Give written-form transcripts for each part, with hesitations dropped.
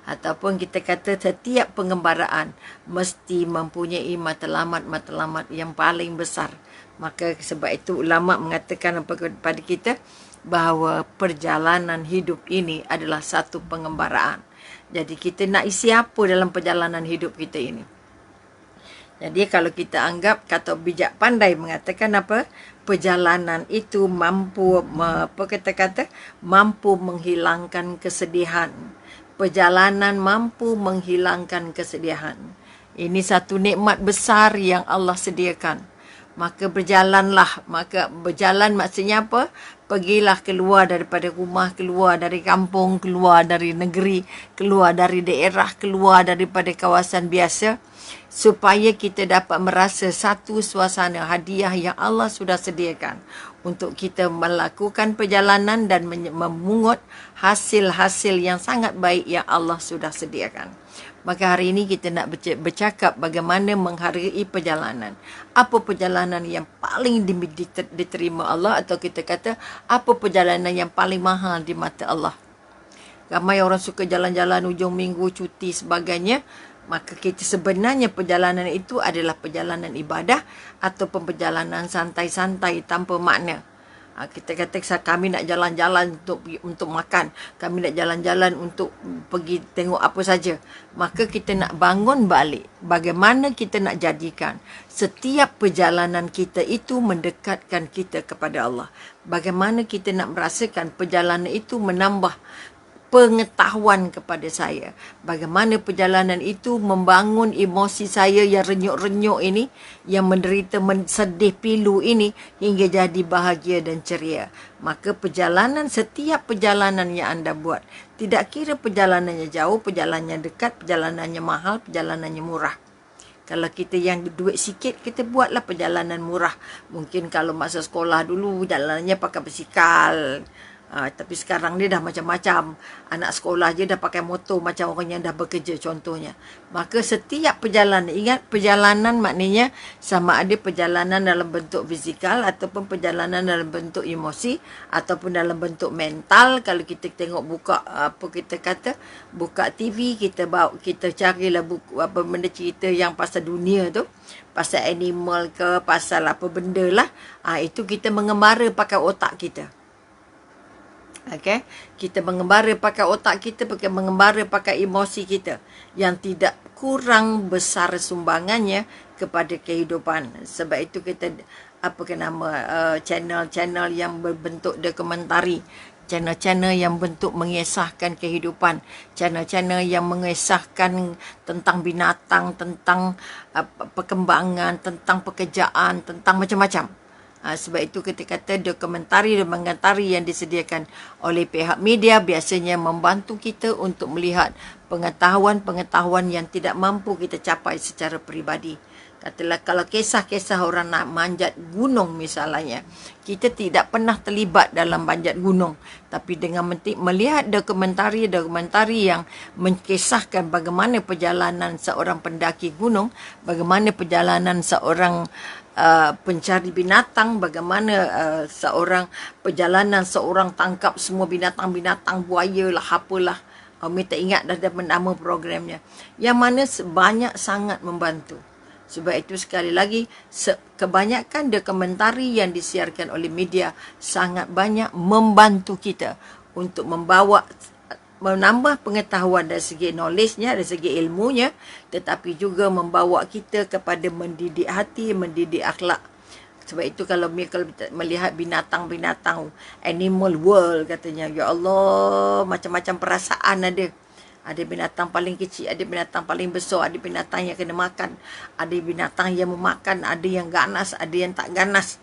ataupun kita kata setiap pengembaraan mesti mempunyai matlamat-matlamat yang paling besar. Maka sebab itu ulama mengatakan kepada kita bahawa perjalanan hidup ini adalah satu pengembaraan. Jadi kita nak isi apa dalam perjalanan hidup kita ini? Jadi kalau kita anggap, kata bijak pandai mengatakan apa? Perjalanan itu mampu, mampu menghilangkan kesedihan. Perjalanan mampu menghilangkan kesedihan. Ini satu nikmat besar yang Allah sediakan. Maka berjalanlah. Maka berjalan maksudnya apa? Pergilah keluar daripada rumah, keluar dari kampung, keluar dari negeri, keluar dari daerah, keluar daripada kawasan biasa, supaya kita dapat merasa satu suasana hadiah yang Allah sudah sediakan untuk kita melakukan perjalanan dan memungut hasil-hasil yang sangat baik yang Allah sudah sediakan. Maka hari ini kita nak bercakap bagaimana menghargai perjalanan. Apa perjalanan yang paling diterima Allah, atau kita kata apa perjalanan yang paling mahal di mata Allah. Ramai orang suka jalan-jalan hujung minggu, cuti sebagainya. Maka kita sebenarnya perjalanan itu adalah perjalanan ibadah ataupun perjalanan santai-santai tanpa makna. Kita kata kami nak jalan-jalan untuk makan, kami nak jalan-jalan untuk pergi tengok apa saja. Maka kita nak bangun balik bagaimana kita nak jadikan setiap perjalanan kita itu mendekatkan kita kepada Allah. Bagaimana kita nak merasakan perjalanan itu menambah pengetahuan kepada saya. Bagaimana perjalanan itu membangun emosi saya yang renyuk-renyuk ini, yang menderita sedih pilu ini, hingga jadi bahagia dan ceria. Maka perjalanan, setiap perjalanan yang anda buat, tidak kira perjalanannya jauh, perjalanannya dekat, perjalanannya mahal, perjalanannya murah. Kalau kita yang duit sikit, kita buatlah perjalanan murah. Mungkin kalau masa sekolah dulu, jalanannya pakai basikal. Tapi sekarang dia dah macam-macam. Anak sekolah je dah pakai motor macam orang yang dah bekerja contohnya. Maka setiap perjalanan, ingat perjalanan maknanya sama ada perjalanan dalam bentuk fizikal ataupun perjalanan dalam bentuk emosi ataupun dalam bentuk mental. Kalau kita tengok buka buka TV, kita carilah buku apa benda cerita yang pasal dunia tu, pasal animal ke, pasal apa benda lah. Itu kita mengembara pakai otak kita. Okay? Kita mengembara pakai otak kita, mengembara pakai emosi kita yang tidak kurang besar sumbangannya kepada kehidupan. Sebab itu kita channel-channel yang berbentuk dokumentari, channel-channel yang bentuk mengisahkan kehidupan, channel-channel yang mengisahkan tentang binatang, tentang perkembangan, tentang pekerjaan, tentang macam-macam. Sebab itu kita kata dokumentari yang disediakan oleh pihak media biasanya membantu kita untuk melihat pengetahuan-pengetahuan yang tidak mampu kita capai secara peribadi. Katalah kalau kisah-kisah orang nak manjat gunung misalnya, kita tidak pernah terlibat dalam manjat gunung. Tapi dengan melihat dokumentari yang mengkisahkan bagaimana perjalanan seorang pendaki gunung, bagaimana perjalanan seorang pencari binatang, bagaimana perjalanan seorang tangkap semua binatang-binatang, buaya lah, apalah. Kami tak ingat dah nama programnya. Yang mana banyak sangat membantu. Sebab itu sekali lagi, kebanyakan dokumentari yang disiarkan oleh media sangat banyak membantu kita untuk menambah pengetahuan dari segi knowledge-nya, dari segi ilmunya, tetapi juga membawa kita kepada mendidik hati, mendidik akhlak. Sebab itu kalau melihat binatang-binatang, animal world katanya, ya Allah, macam-macam perasaan ada. Ada binatang paling kecil, ada binatang paling besar, ada binatang yang kena makan, ada binatang yang memakan, ada yang ganas, ada yang tak ganas.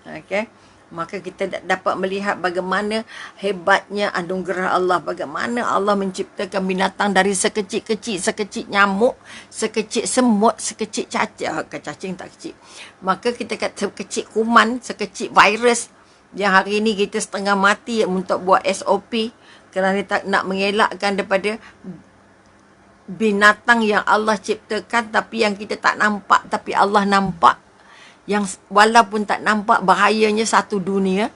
Okay? Maka kita dapat melihat bagaimana hebatnya anugerah Allah, bagaimana Allah menciptakan binatang dari sekecil-kecil, sekecil nyamuk, sekecil semut, sekecil cacing tak kecil. Maka kita kata sekecil kuman, sekecil virus yang hari ini kita setengah mati untuk buat SOP kerana tak nak mengelakkan daripada binatang yang Allah ciptakan tapi yang kita tak nampak tapi Allah nampak, yang walaupun tak nampak bahayanya satu dunia.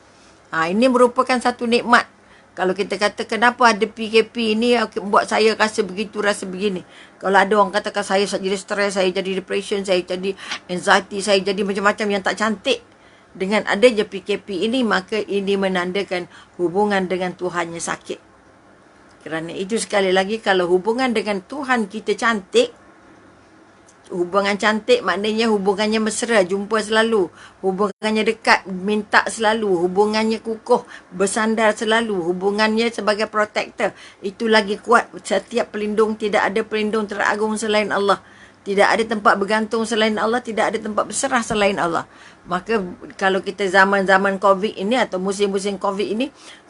Ini merupakan satu nikmat. Kalau kita kata kenapa ada PKP ni buat saya rasa begitu, rasa begini. Kalau ada orang katakan saya jadi stres, saya jadi depression, saya jadi anxiety, saya jadi macam-macam yang tak cantik. Dengan adanya PKP ini, maka ini menandakan hubungan dengan Tuhannya sakit. Kerana itu sekali lagi, kalau hubungan dengan Tuhan kita cantik, hubungan cantik maknanya hubungannya mesra, jumpa selalu. Hubungannya dekat, minta selalu. Hubungannya kukuh, bersandar selalu. Hubungannya sebagai protector. Itu lagi kuat. Setiap pelindung, tidak ada pelindung teragung selain Allah. Tidak ada tempat bergantung selain Allah. Tidak ada tempat berserah selain Allah. Maka kalau kita zaman-zaman COVID ini atau musim-musim COVID ini,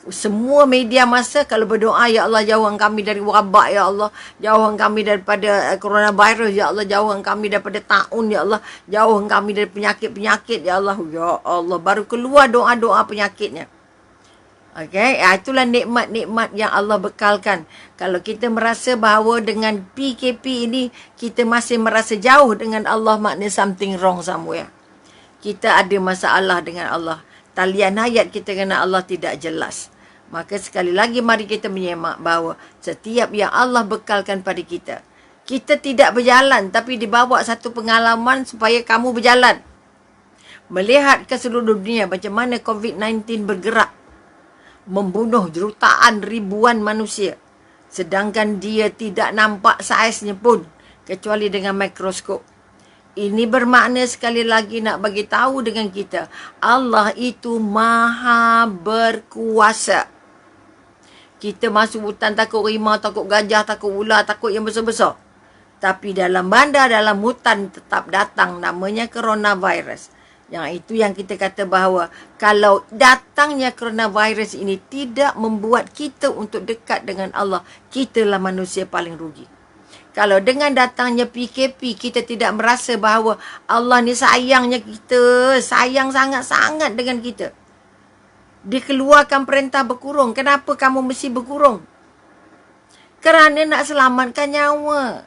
semua media masa kalau berdoa, ya Allah jauhkan kami dari wabak, ya Allah jauhkan kami daripada coronavirus, ya Allah jauhkan kami daripada taun, ya Allah jauhkan kami dari penyakit-penyakit, ya Allah baru keluar doa-doa penyakitnya. Okey, itulah nikmat-nikmat yang Allah bekalkan. Kalau kita merasa bahawa dengan PKP ini kita masih merasa jauh dengan Allah, maknanya something wrong somewhere. Kita ada masalah dengan Allah. Talian hayat kita dengan Allah tidak jelas. Maka sekali lagi mari kita menyemak bahawa setiap yang Allah bekalkan pada kita, kita tidak berjalan tapi dibawa satu pengalaman supaya kamu berjalan. Melihat ke seluruh dunia macam mana COVID-19 bergerak, membunuh jutaan ribuan manusia. Sedangkan dia tidak nampak saiznya pun kecuali dengan mikroskop. Ini bermakna sekali lagi nak bagi tahu dengan kita, Allah itu maha berkuasa. Kita masuk hutan takut rimau, takut gajah, takut ular, takut yang besar-besar. Tapi dalam bandar, dalam hutan tetap datang namanya coronavirus. Yang itu yang kita kata bahawa kalau datangnya coronavirus ini tidak membuat kita untuk dekat dengan Allah, kitalah manusia paling rugi. Kalau dengan datangnya PKP, kita tidak merasa bahawa Allah ni sayangnya kita, sayang sangat-sangat dengan kita. Dikeluarkan perintah berkurung. Kenapa kamu mesti berkurung? Kerana nak selamatkan nyawa.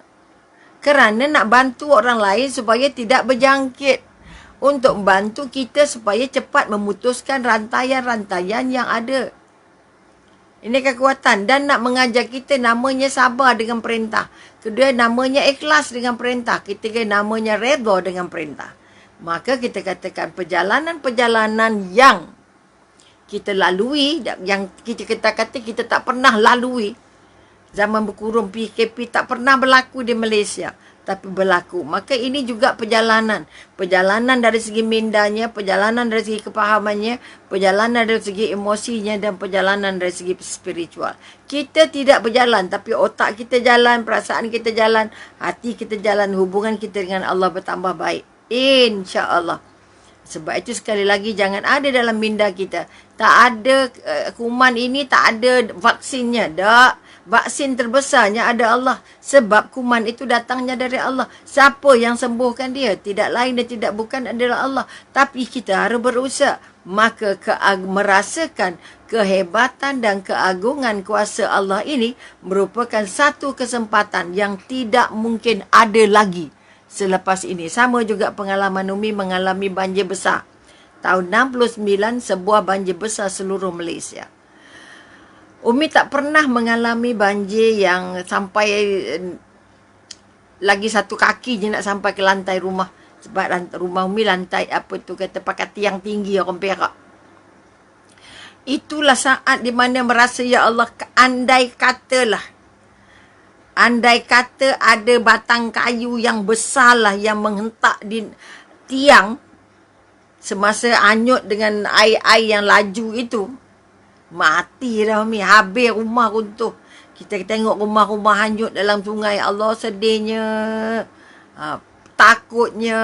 Kerana nak bantu orang lain supaya tidak berjangkit. Untuk membantu kita supaya cepat memutuskan rantaian-rantaian yang ada. Ini kekuatan. Dan nak mengajar kita namanya sabar dengan perintah. Kedua, namanya ikhlas dengan perintah. Ketiga, namanya redha dengan perintah. Maka kita katakan perjalanan-perjalanan yang kita lalui, yang kita kata kita tak pernah lalui. Zaman berkurung PKP tak pernah berlaku di Malaysia. Tapi berlaku. Maka ini juga perjalanan. Perjalanan dari segi mindanya, perjalanan dari segi kepahamannya, perjalanan dari segi emosinya, dan perjalanan dari segi spiritual. Kita tidak berjalan, tapi otak kita jalan, perasaan kita jalan, hati kita jalan, hubungan kita dengan Allah bertambah baik. InsyaAllah. Sebab itu sekali lagi jangan ada dalam minda kita. Tak ada kuman ini, tak ada vaksinnya. Tak. Vaksin terbesarnya ada Allah. Sebab kuman itu datangnya dari Allah. Siapa yang sembuhkan dia? Tidak lain dan tidak bukan adalah Allah. Tapi kita harus berusaha. Maka merasakan kehebatan dan keagungan kuasa Allah ini merupakan satu kesempatan yang tidak mungkin ada lagi selepas ini. Sama juga pengalaman Umi mengalami banjir besar. Tahun 69, sebuah banjir besar seluruh Malaysia. Umi tak pernah mengalami banjir yang sampai lagi satu kaki je nak sampai ke lantai rumah. Sebab rumah Umi lantai apa tu kata pakai tiang tinggi orang Perak. Itulah saat di mana merasa ya Allah, andai kata ada batang kayu yang besarlah yang menghentak di tiang semasa hanyut dengan air-air yang laju itu. Mati dah Umi, habis rumah runtuh. Kita tengok rumah-rumah hanyut dalam sungai. Allah sedihnya, takutnya,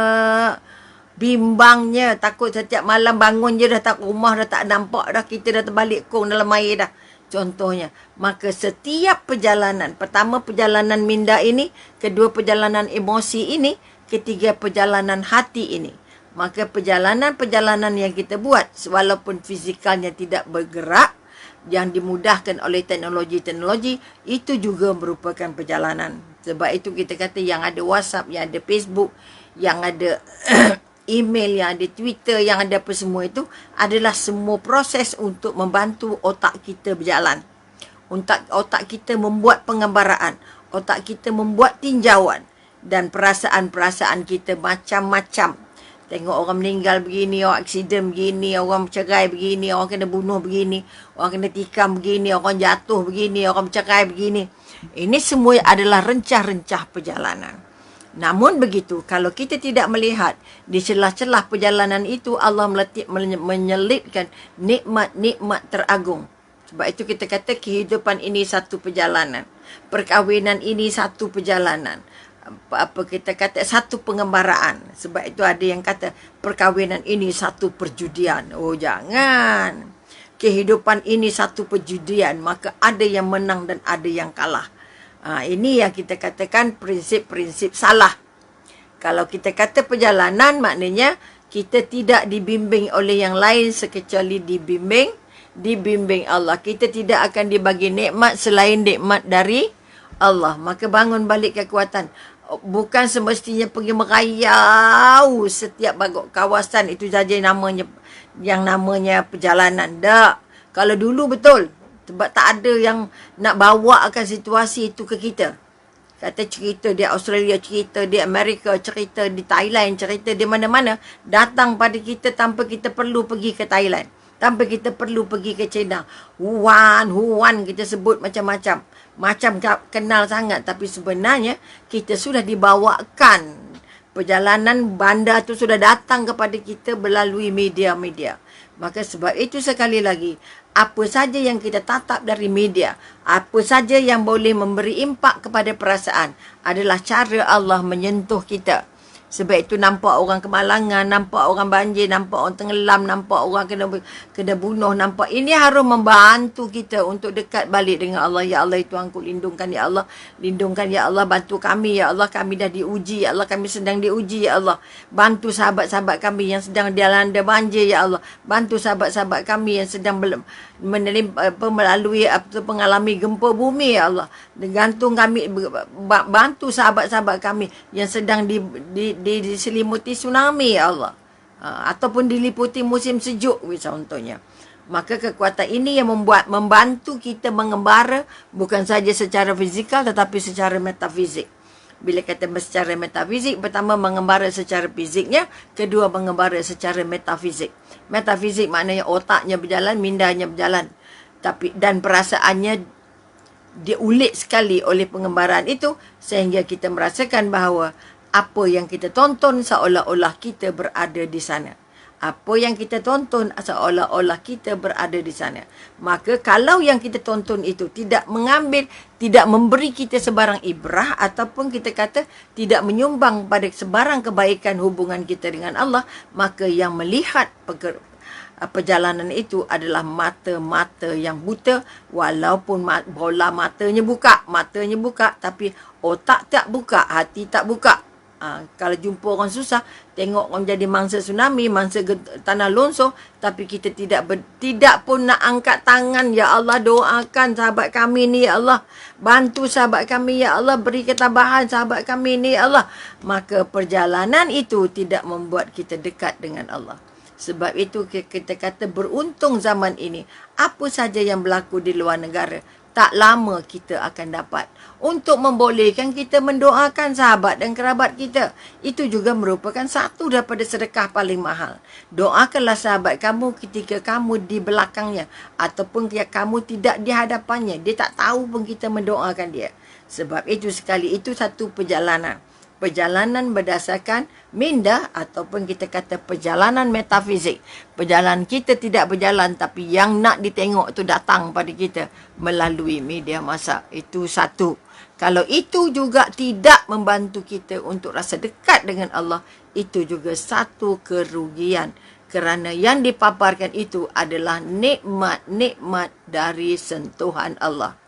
bimbangnya. Takut setiap malam bangun je dah tak, rumah dah tak nampak dah. Kita dah terbalik kong dalam air dah. Contohnya. Maka setiap perjalanan, pertama perjalanan minda ini, kedua perjalanan emosi ini, ketiga perjalanan hati ini. Maka perjalanan-perjalanan yang kita buat, walaupun fizikalnya tidak bergerak, yang dimudahkan oleh teknologi-teknologi, itu juga merupakan perjalanan. Sebab itu kita kata yang ada WhatsApp, yang ada Facebook, yang ada email yang ada, Twitter yang ada, apa semua itu adalah semua proses untuk membantu otak kita berjalan. Otak kita membuat penggambaraan, otak kita membuat tinjauan, dan perasaan-perasaan kita macam-macam. Tengok orang meninggal begini, orang aksiden begini, orang bercerai begini, orang kena bunuh begini, orang kena tikam begini, orang jatuh begini, orang bercerai begini. Ini semua adalah rencah-rencah perjalanan. Namun begitu, kalau kita tidak melihat di celah-celah perjalanan itu, Allah menyelipkan nikmat-nikmat teragung. Sebab itu kita kata kehidupan ini satu perjalanan. Perkahwinan ini satu perjalanan. Apa kita kata, satu pengembaraan. Sebab itu ada yang kata perkahwinan ini satu perjudian. Oh, jangan. Kehidupan ini satu perjudian, maka ada yang menang dan ada yang kalah. Ini yang kita katakan prinsip-prinsip salah. Kalau kita kata perjalanan, maknanya kita tidak dibimbing oleh yang lain sekecuali dibimbing Allah. Kita tidak akan dibagi nikmat selain nikmat dari Allah. Maka bangun balik kekuatan. Bukan semestinya pergi merayau setiap kawasan itu saja yang namanya perjalanan. Tak. Kalau dulu betul. Sebab tak ada yang nak bawa akan situasi itu ke kita. Kata cerita di Australia, cerita di Amerika, cerita di Thailand, cerita di mana-mana. Datang pada kita tanpa kita perlu pergi ke Thailand. Tanpa kita perlu pergi ke China. Huan kita sebut macam-macam. Macam kenal sangat. Tapi sebenarnya kita sudah dibawakan. Perjalanan bandar tu sudah datang kepada kita melalui media-media. Maka sebab itu sekali lagi, apa saja yang kita tatap dari media, apa saja yang boleh memberi impak kepada perasaan adalah cara Allah menyentuh kita. Sebab itu nampak orang kemalangan, nampak orang banjir, nampak orang tenggelam, nampak orang kena bunuh, nampak. Ini harus membantu kita untuk dekat balik dengan Allah. Ya Allah, Tuhanku, lindungkan ya Allah. Lindungkan ya Allah, bantu kami ya Allah. Kami dah diuji ya Allah, kami sedang diuji ya Allah. Bantu sahabat-sahabat kami yang sedang dilanda banjir ya Allah. Bantu sahabat-sahabat kami yang sedang melalui mengalami gempa bumi ya Allah. Gantung kami, bantu sahabat-sahabat kami yang sedang diselimuti tsunami ya Allah, ataupun diliputi musim sejuk contohnya. Maka kekuatan ini yang membantu kita mengembara bukan saja secara fizikal tetapi secara metafizik. Bila kata secara metafizik, pertama mengembara secara fiziknya, kedua mengembara secara metafizik. Metafizik maknanya otaknya berjalan, mindanya berjalan, dan perasaannya diulik sekali oleh pengembaraan itu sehingga kita merasakan bahawa apa yang kita tonton seolah-olah kita berada di sana. Apa yang kita tonton seolah-olah kita berada di sana. Maka kalau yang kita tonton itu tidak memberi kita sebarang ibrah ataupun kita kata tidak menyumbang pada sebarang kebaikan hubungan kita dengan Allah, maka yang melihat perjalanan itu adalah mata-mata yang buta. Walaupun bola matanya buka, tapi otak tak buka, hati tak buka. Kalau jumpa orang susah, tengok orang jadi mangsa tsunami, mangsa tanah longsor, tapi kita tidak pun nak angkat tangan. Ya Allah, doakan sahabat kami ni ya Allah, bantu sahabat kami ya Allah, beri ketabahan sahabat kami ni ya Allah. Maka perjalanan itu tidak membuat kita dekat dengan Allah. Sebab itu kita kata beruntung zaman ini. Apa saja yang berlaku di luar negara, tak lama kita akan dapat. Untuk membolehkan kita mendoakan sahabat dan kerabat kita. Itu juga merupakan satu daripada sedekah paling mahal. Doakanlah sahabat kamu ketika kamu di belakangnya. Ataupun kamu tidak di hadapannya. Dia tak tahu pun kita mendoakan dia. Sebab itu sekali, itu satu perjalanan. Perjalanan berdasarkan minda ataupun kita kata perjalanan metafizik. Perjalanan kita tidak berjalan tapi yang nak ditengok tu datang pada kita melalui media massa. Itu satu. Kalau itu juga tidak membantu kita untuk rasa dekat dengan Allah, itu juga satu kerugian. Kerana yang dipaparkan itu adalah nikmat-nikmat dari sentuhan Allah.